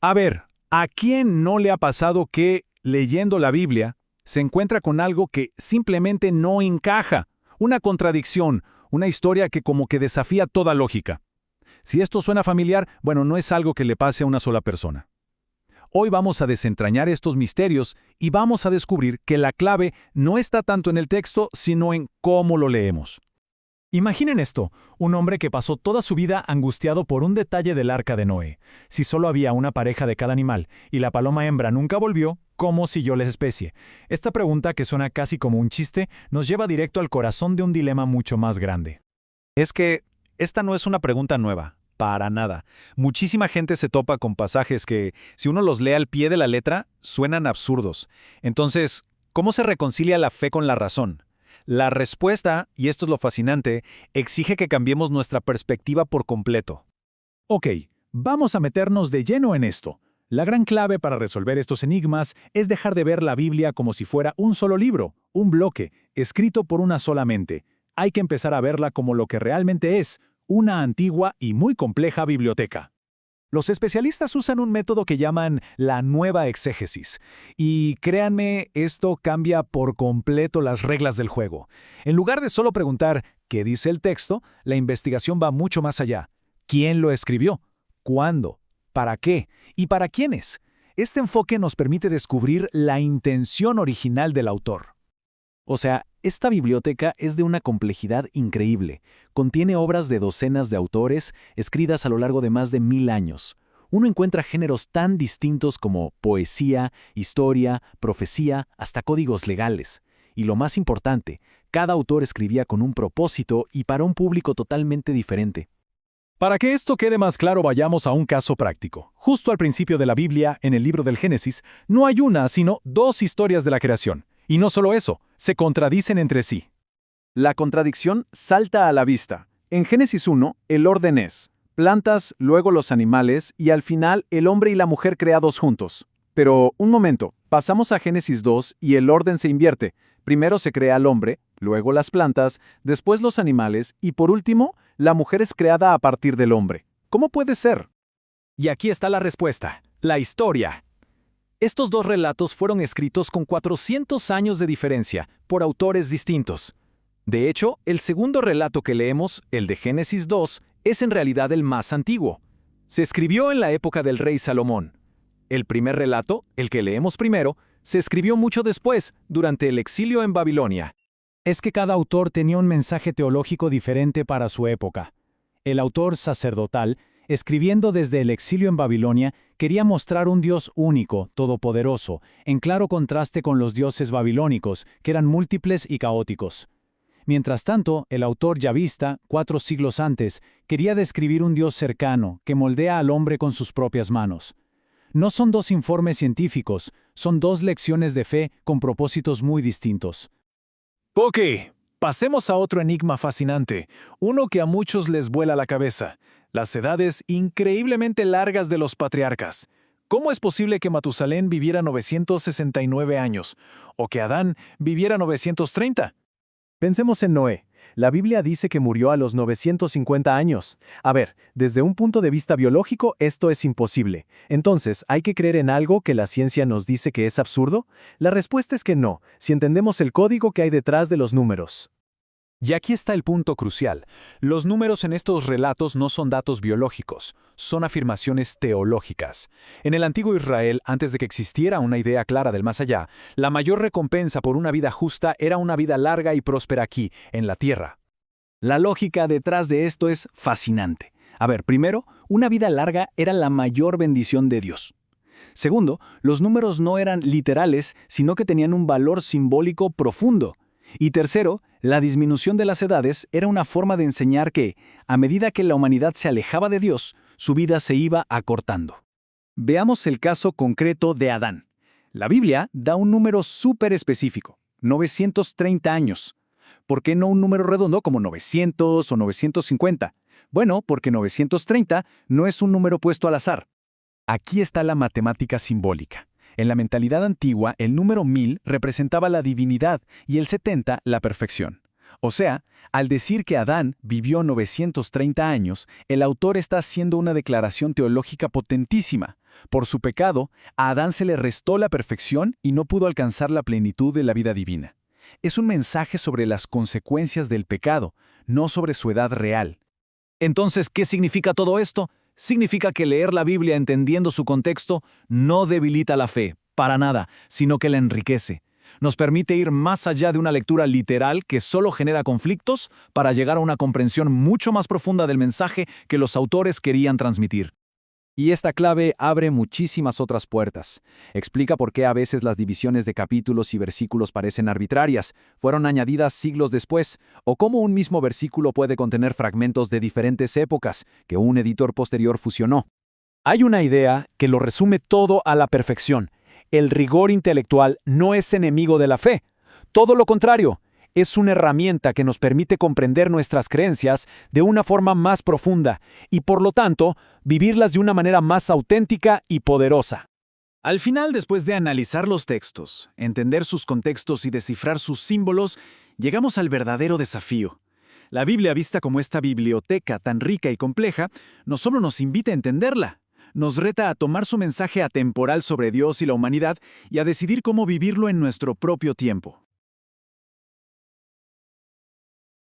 A ver, ¿a quién no le ha pasado que, leyendo la Biblia, se encuentra con algo que simplemente no encaja? Una contradicción, una historia que como que desafía toda lógica. Si esto suena familiar, bueno, no es algo que le pase a una sola persona. Hoy vamos a desentrañar estos misterios y vamos a descubrir que la clave no está tanto en el texto, sino en cómo lo leemos. Imaginen esto, un hombre que pasó toda su vida angustiado por un detalle del arca de Noé. Si solo había una pareja de cada animal y la paloma hembra nunca volvió, ¿cómo siguió la especie? Esta pregunta, que suena casi como un chiste, nos lleva directo al corazón de un dilema mucho más grande. Es que esta no es una pregunta nueva, para nada. Muchísima gente se topa con pasajes que, si uno los lee al pie de la letra, suenan absurdos. Entonces, ¿cómo se reconcilia la fe con la razón? La respuesta, y esto es lo fascinante, exige que cambiemos nuestra perspectiva por completo. Ok, vamos a meternos de lleno en esto. La gran clave para resolver estos enigmas es dejar de ver la Biblia como si fuera un solo libro, un bloque, escrito por una sola mente. Hay que empezar a verla como lo que realmente es, una antigua y muy compleja biblioteca. Los especialistas usan un método que llaman la nueva exégesis. Y créanme, esto cambia por completo las reglas del juego. En lugar de solo preguntar ¿qué dice el texto?, la investigación va mucho más allá. ¿Quién lo escribió? ¿Cuándo? ¿Para qué? ¿Y para quiénes? Este enfoque nos permite descubrir la intención original del autor. O sea, esta biblioteca es de una complejidad increíble. Contiene obras de docenas de autores, escritas a lo largo de más de 1000 años. Uno encuentra géneros tan distintos como poesía, historia, profecía, hasta códigos legales. Y lo más importante, cada autor escribía con un propósito y para un público totalmente diferente. Para que esto quede más claro, vayamos a un caso práctico. Justo al principio de la Biblia, en el libro del Génesis, no hay una, sino dos historias de la creación. Y no solo eso, se contradicen entre sí. La contradicción salta a la vista. En Génesis 1, el orden es plantas, luego los animales y al final el hombre y la mujer creados juntos. Pero, un momento, pasamos a Génesis 2 y el orden se invierte. Primero se crea al hombre, luego las plantas, después los animales y por último, la mujer es creada a partir del hombre. ¿Cómo puede ser? Y aquí está la respuesta, la historia. Estos dos relatos fueron escritos con 400 años de diferencia, por autores distintos. De hecho, el segundo relato que leemos, el de Génesis 2, es en realidad el más antiguo. Se escribió en la época del rey Salomón. El primer relato, el que leemos primero, se escribió mucho después, durante el exilio en Babilonia. Es que cada autor tenía un mensaje teológico diferente para su época. El autor sacerdotal, escribiendo desde el exilio en Babilonia, quería mostrar un Dios único, todopoderoso, en claro contraste con los dioses babilónicos, que eran múltiples y caóticos. Mientras tanto, el autor yavista, 4 siglos antes, quería describir un Dios cercano, que moldea al hombre con sus propias manos. No son dos informes científicos, son dos lecciones de fe con propósitos muy distintos. Ok, pasemos a otro enigma fascinante, uno que a muchos les vuela la cabeza: las edades increíblemente largas de los patriarcas. ¿Cómo es posible que Matusalén viviera 969 años o que Adán viviera 930? Pensemos en Noé. La Biblia dice que murió a los 950 años. A ver, desde un punto de vista biológico, esto es imposible. Entonces, ¿hay que creer en algo que la ciencia nos dice que es absurdo? La respuesta es que no, si entendemos el código que hay detrás de los números. Y aquí está el punto crucial. Los números en estos relatos no son datos biológicos, son afirmaciones teológicas. En el antiguo Israel, antes de que existiera una idea clara del más allá, la mayor recompensa por una vida justa era una vida larga y próspera aquí, en la tierra. La lógica detrás de esto es fascinante. A ver, primero, una vida larga era la mayor bendición de Dios. Segundo, los números no eran literales, sino que tenían un valor simbólico profundo. Y tercero, la disminución de las edades era una forma de enseñar que, a medida que la humanidad se alejaba de Dios, su vida se iba acortando. Veamos el caso concreto de Adán. La Biblia da un número súper específico, 930 años. ¿Por qué no un número redondo como 900 o 950? Bueno, porque 930 no es un número puesto al azar. Aquí está la matemática simbólica. En la mentalidad antigua, el número 1000 representaba la divinidad y el 70 la perfección. O sea, al decir que Adán vivió 930 años, el autor está haciendo una declaración teológica potentísima. Por su pecado, a Adán se le restó la perfección y no pudo alcanzar la plenitud de la vida divina. Es un mensaje sobre las consecuencias del pecado, no sobre su edad real. Entonces, ¿qué significa todo esto? Significa que leer la Biblia entendiendo su contexto no debilita la fe, para nada, sino que la enriquece. Nos permite ir más allá de una lectura literal que solo genera conflictos para llegar a una comprensión mucho más profunda del mensaje que los autores querían transmitir. Y esta clave abre muchísimas otras puertas. Explica por qué a veces las divisiones de capítulos y versículos parecen arbitrarias, fueron añadidas siglos después, o cómo un mismo versículo puede contener fragmentos de diferentes épocas que un editor posterior fusionó. Hay una idea que lo resume todo a la perfección. El rigor intelectual no es enemigo de la fe. Todo lo contrario, es una herramienta que nos permite comprender nuestras creencias de una forma más profunda y, por lo tanto, vivirlas de una manera más auténtica y poderosa. Al final, después de analizar los textos, entender sus contextos y descifrar sus símbolos, llegamos al verdadero desafío. La Biblia, vista como esta biblioteca tan rica y compleja, no solo nos invita a entenderla, nos reta a tomar su mensaje atemporal sobre Dios y la humanidad y a decidir cómo vivirlo en nuestro propio tiempo.